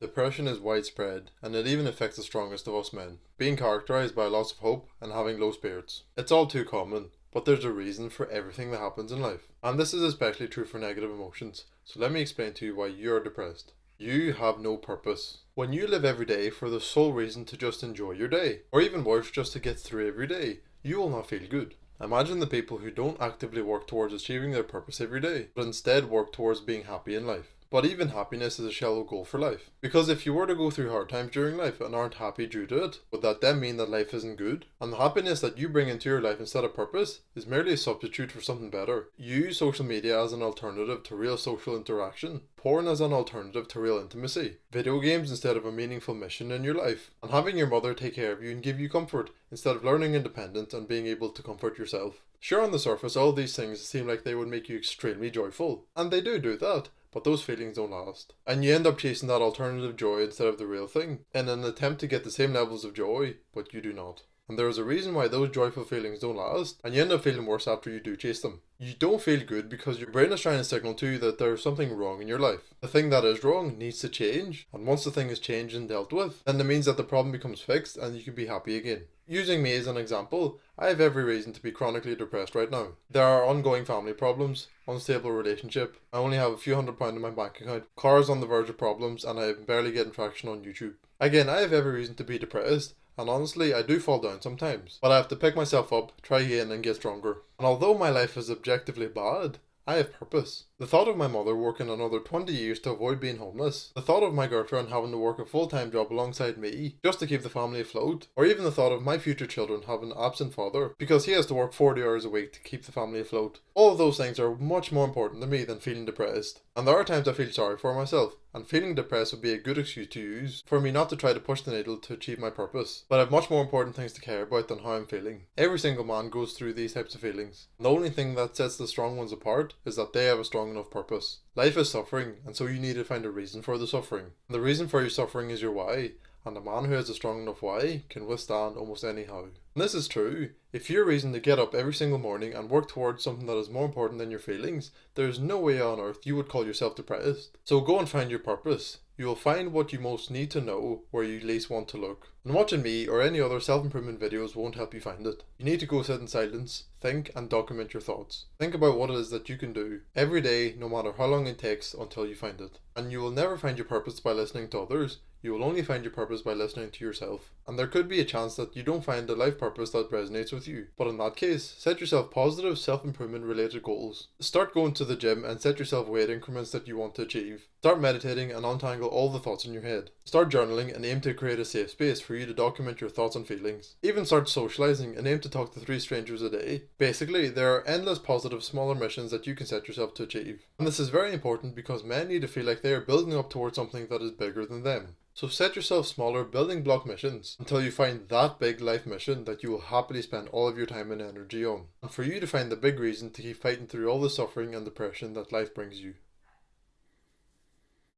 Depression is widespread, and it even affects the strongest of us men, being characterized by loss of hope and having low spirits. It's all too common, but there's a reason for everything that happens in life. And this is especially true for negative emotions, so let me explain to you why you're depressed. You have no purpose. When you live every day for the sole reason to just enjoy your day, or even worse, just to get through every day, you will not feel good. Imagine the people who don't actively work towards achieving their purpose every day, but instead work towards being happy in life. But even happiness is a shallow goal for life. Because if you were to go through hard times during life and aren't happy due to it, would that then mean that life isn't good? And the happiness that you bring into your life instead of purpose is merely a substitute for something better. You use social media as an alternative to real social interaction, porn as an alternative to real intimacy, video games instead of a meaningful mission in your life, and having your mother take care of you and give you comfort instead of learning independence and being able to comfort yourself. Sure, on the surface all these things seem like they would make you extremely joyful, and they do that. But those feelings don't last. And you end up chasing that alternative joy instead of the real thing, in an attempt to get the same levels of joy, but you do not. And there is a reason why those joyful feelings don't last, and you end up feeling worse after you do chase them. You don't feel good because your brain is trying to signal to you that there's something wrong in your life. The thing that is wrong needs to change, and once the thing is changed and dealt with, then it means that the problem becomes fixed and you can be happy again. Using me as an example, I have every reason to be chronically depressed right now. There are ongoing family problems, unstable relationship, I only have a few £100 in my bank account, cars on the verge of problems, and I am barely getting traction on YouTube. Again, I have every reason to be depressed, and honestly, I do fall down sometimes. But I have to pick myself up, try again, and get stronger. And although my life is objectively bad, I have purpose. The thought of my mother working another 20 years to avoid being homeless, the thought of my girlfriend having to work a full-time job alongside me just to keep the family afloat, or even the thought of my future children having an absent father because he has to work 40 hours a week to keep the family afloat. All of those things are much more important to me than feeling depressed. And there are times I feel sorry for myself, and feeling depressed would be a good excuse to use for me not to try to push the needle to achieve my purpose. But I have much more important things to care about than how I'm feeling. Every single man goes through these types of feelings. And the only thing that sets the strong ones apart is that they have a strong enough purpose. Life is suffering, and so you need to find a reason for the suffering. And the reason for your suffering is your why, and a man who has a strong enough why can withstand almost anyhow. And this is true. If your reason to get up every single morning and work towards something that is more important than your feelings, there is no way on earth you would call yourself depressed. So go and find your purpose. You will find what you most need to know where you least want to look. And watching me or any other self-improvement videos won't help you find it. You need to go sit in silence, think and document your thoughts. Think about what it is that you can do every day, no matter how long it takes until you find it. And you will never find your purpose by listening to others. You will only find your purpose by listening to yourself. And there could be a chance that you don't find a life purpose that resonates with you. But in that case, set yourself positive self-improvement related goals. Start going to the gym and set yourself weight increments that you want to achieve. Start meditating and untangle all the thoughts in your head. Start journaling and aim to create a safe space for you to document your thoughts and feelings. Even start socializing and aim to talk to 3 strangers a day. Basically, there are endless positive smaller missions that you can set yourself to achieve. And this is very important because men need to feel like they are building up towards something that is bigger than them. So set yourself smaller building block missions until you find that big life mission that you will happily spend all of your time and energy on. And for you to find the big reason to keep fighting through all the suffering and depression that life brings you.